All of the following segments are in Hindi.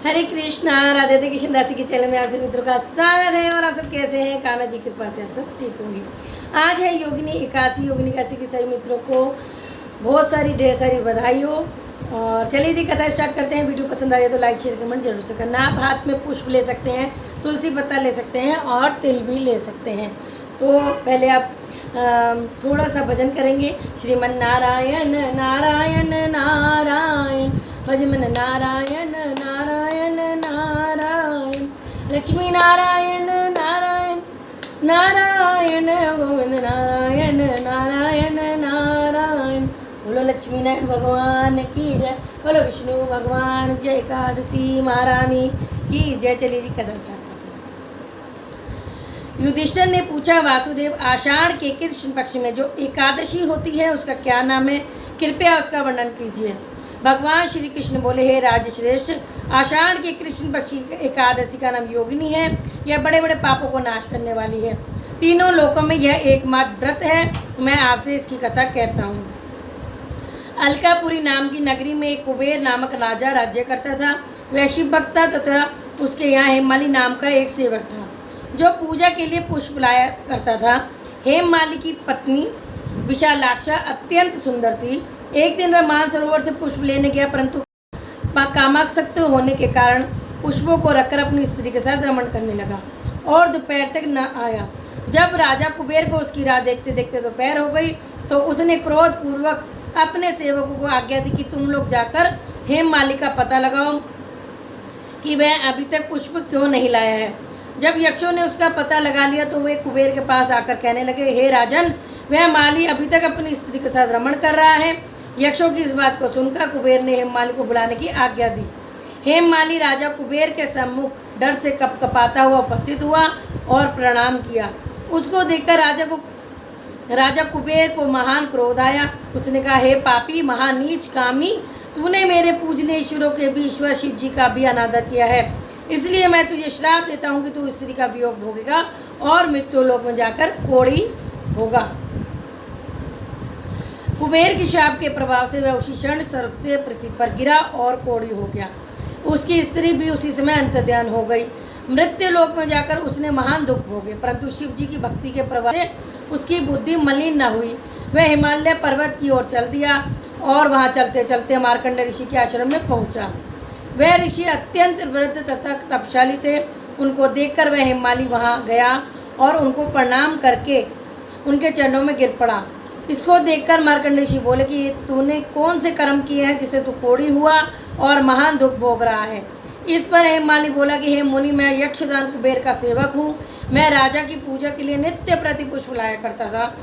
हरे कृष्णा। राधे राधे। कृष्ण दासी के चैनल में आप सभी मित्रों का स्वागत है। और आप सब कैसे हैं? कान्हा जी की कृपा से आप सब ठीक होंगे। आज है योगिनी एकादशी। योगिनी एकादशी के सभी मित्रों को बहुत सारी ढेर सारी बधाई हो। और चलिए जी कथा स्टार्ट करते हैं। वीडियो पसंद आए तो लाइक शेयर कमेंट जरूर से करना। आप हाथ में पुष्प ले सकते हैं, तुलसी पत्ता ले सकते हैं और तिल भी ले सकते हैं। तो पहले आप थोड़ा सा भजन करेंगे। श्रीमन नारायण नारायण नारायण, भजमन नारायण नारायण नारायण, लक्ष्मी नारायण नारायण नारायण, गोविंद नारायण नारायण नारायण। बोलो लक्ष्मी नारायण भगवान की जय, बोलो विष्णु भगवान जय, एकादशी महारानी की जय। चलिए जी कथा स्टार्ट करते हैं। युधिष्ठिर ने पूछा, वासुदेव आषाढ़ के कृष्ण पक्ष में जो एकादशी होती है उसका क्या नाम है? कृपया उसका वर्णन कीजिए। भगवान श्री कृष्ण बोले, हे राजश्रेष्ठ, आषाढ़ के कृष्ण पक्ष की एकादशी का नाम योगिनी है। यह बड़े बड़े पापों को नाश करने वाली है। तीनों लोकों में यह एकमात्र व्रत है। मैं आपसे इसकी कथा कहता हूँ। अलकापुरी नाम की नगरी में एक कुबेर नामक राजा राज्य करता था। वह शिव भक्त था तथा उसके यहाँ हेममाली नाम का एक सेवक था जो पूजा के लिए पुष्प लाया करता था। हेममाली की पत्नी विशालाक्षा अत्यंत सुंदर थी। एक दिन वह मानसरोवर से पुष्प लेने गया, परंतु कामासक्त होने के कारण पुष्पों को रखकर अपनी स्त्री के साथ रमण करने लगा और दोपहर तक न आया। जब राजा कुबेर को उसकी राह देखते देखते दोपहर हो गई तो उसने क्रोधपूर्वक अपने सेवकों को आज्ञा दी कि तुम लोग जाकर हेममाली का पता लगाओ कि वह अभी तक पुष्प क्यों नहीं लाया है। जब यक्षों ने उसका पता लगा लिया तो वे कुबेर के पास आकर कहने लगे, हे राजन, वह माली अभी तक अपनी स्त्री के साथ रमण कर रहा है। यक्षों की इस बात को सुनकर कुबेर ने हेममाली को बुलाने की आज्ञा दी। हेममाली राजा कुबेर के सम्मुख डर से कपकपाता हुआ उपस्थित हुआ और प्रणाम किया। उसको देखकर राजा कुबेर को महान क्रोध आया। उसने कहा, हे पापी महानीच कामी, तूने मेरे पूजने ईश्वरों के भी ईश्वर शिव जी का भी अनादर किया है। इसलिए मैं तुझे श्राप देता हूँ कि तू स्त्री का वियोग भोगेगा और मृत्यु लोक में जाकर कोढ़ी होगा। कुबेर के शाप के प्रभाव से वह उसी क्षण स्वर्ग से पृथ्वी पर गिरा और कोढ़ी हो गया। उसकी स्त्री भी उसी समय अंतर्ध्यान हो गई। मृत्यु लोक में जाकर उसने महान दुख भोगे, परंतु शिव जी की भक्ति के प्रभाव से उसकी बुद्धि मलिन न हुई। वह हिमालय पर्वत की ओर चल दिया और वहाँ चलते चलते मार्कंडेय ऋषि के आश्रम में पहुँचा। वह ऋषि अत्यंत वृद्ध तथा तपशाली थे। उनको देखकर वह हेममाली वहाँ गया और उनको प्रणाम करके उनके चरणों में गिर पड़ा। इसको देखकर मार्कंडेय ऋषि बोले कि तूने कौन से कर्म किए हैं जिससे तू कोढ़ी हुआ और महान दुख भोग रहा है? इस पर हेममाली बोला कि हे मुनि, मैं यक्षदान कुबेर का सेवक हूँ। मैं राजा की पूजा के लिए नित्य प्रति पुष्प लाया करता था।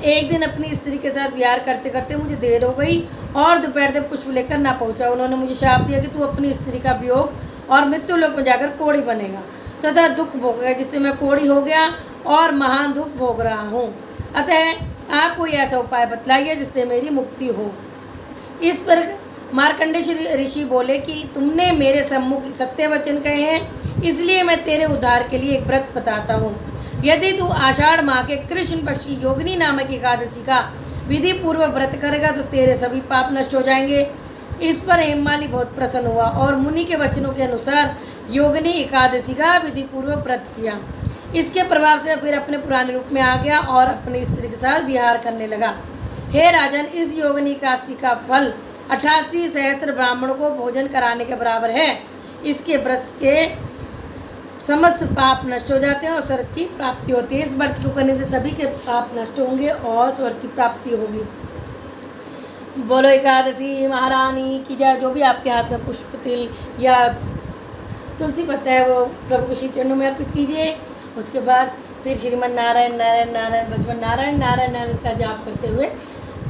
एक दिन अपनी स्त्री के साथ विहार करते करते मुझे देर हो गई और दोपहर तक पुष्प लेकर ना पहुंचा। उन्होंने मुझे शाप दिया कि तू अपनी स्त्री का वियोग और मृत्यु लोक में जाकर कोढ़ी बनेगा तथा दुख भोगेगा, जिससे मैं कोढ़ी हो गया और महान दुख भोग रहा हूँ। अतः आप कोई ऐसा उपाय बतलाइए जिससे मेरी मुक्ति हो। इस पर मार्कंडेय ऋषि बोले कि तुमने मेरे सम्मुख सत्य वचन कहे हैं, इसलिए मैं तेरे उद्धार के लिए एक व्रत बताता हूँ। यदि तू आषाढ़ माह के कृष्ण पक्ष की योगिनी नामक एकादशी का विधि पूर्वक व्रत करेगा तो तेरे सभी पाप नष्ट हो जाएंगे। इस पर हेममाली बहुत प्रसन्न हुआ और मुनि के वचनों के अनुसार योगिनी एकादशी का विधि पूर्वक व्रत किया। इसके प्रभाव से फिर अपने पुराने रूप में आ गया और अपनी स्त्री के साथ विहार करने लगा। हे राजन, इस योगिनी एकादशी का फल 88 सहस्त्र ब्राह्मणों को भोजन कराने के बराबर है। इसके व्रत के समस्त पाप नष्ट हो जाते हैं और स्वर्ग की प्राप्ति होती है। इस व्रत को करने से सभी के पाप नष्ट होंगे और स्वर्ग की प्राप्ति होगी। बोलो एकादशी महारानी की जय। जो भी आपके हाथ में पुष्प, तिल या तुलसी पत्ता है वो प्रभु के श्री चरणों में अर्पित कीजिए। उसके बाद फिर श्रीमन नारायण नारायण नारायण, भजमन नारायण नारायण नारायण का जाप करते हुए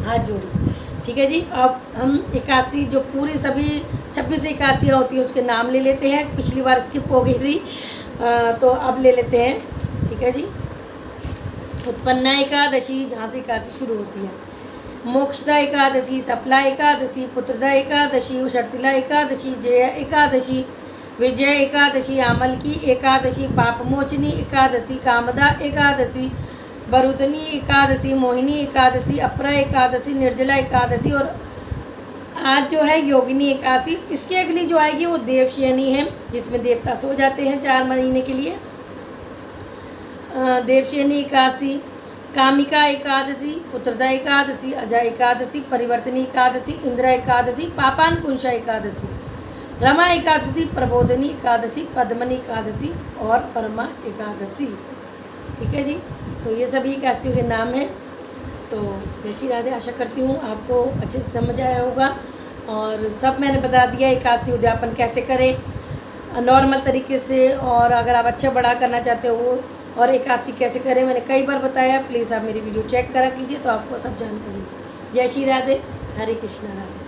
हाथ जोड़िए। ठीक है जी। अब हम एकादशी जो पूरी सभी 26 एकादशियाँ होती हैं उसके नाम ले लेते हैं। पिछली बार स्किप हो गई थी तो अब ले लेते हैं। ठीक है जी। उत्पन्ना एकादशी, जहाँ से एकादशी शुरू होती है। मोक्षदा एकादशी, सफला एकादशी, पुत्रदा एकादशी, शर्तिला एकादशी, जय एकादशी, विजय एकादशी, आमल की एकादशी, पापमोचनी एकादशी, कामदा एकादशी, बरुतनी एकादशी, मोहिनी एकादशी, अपरा एकादशी, निर्जला एकादशी और आज जो है योगिनी एकादशी, इसके अगली जो आएगी वो देवशयनी है, जिसमें देवता सो जाते हैं 4 महीने के लिए। देवशयनी एकादशी, कामिका एकादशी, पुत्रदा एकादशी, अजय एकादशी, परिवर्तनी एकादशी, इंदिरा एकादशी, पापानकुंशा एकादशी, रमा एकादशी, प्रबोधिनी एकादशी, पद्मनी एकादशी और परमा एकादशी। ठीक है जी, तो ये सभी एकादशियों के नाम हैं। तो जय श्री राधे। आशा करती हूँ आपको अच्छे से समझ आया होगा और सब मैंने बता दिया एकादशी उद्यापन कैसे करें नॉर्मल तरीके से, और अगर आप अच्छा बड़ा करना चाहते हो और एकादशी कैसे करें मैंने कई बार बताया। प्लीज़ आप मेरी वीडियो चेक करा कीजिए तो आपको सब जानकारी। जय श्री राधे, हरे कृष्णा राधे।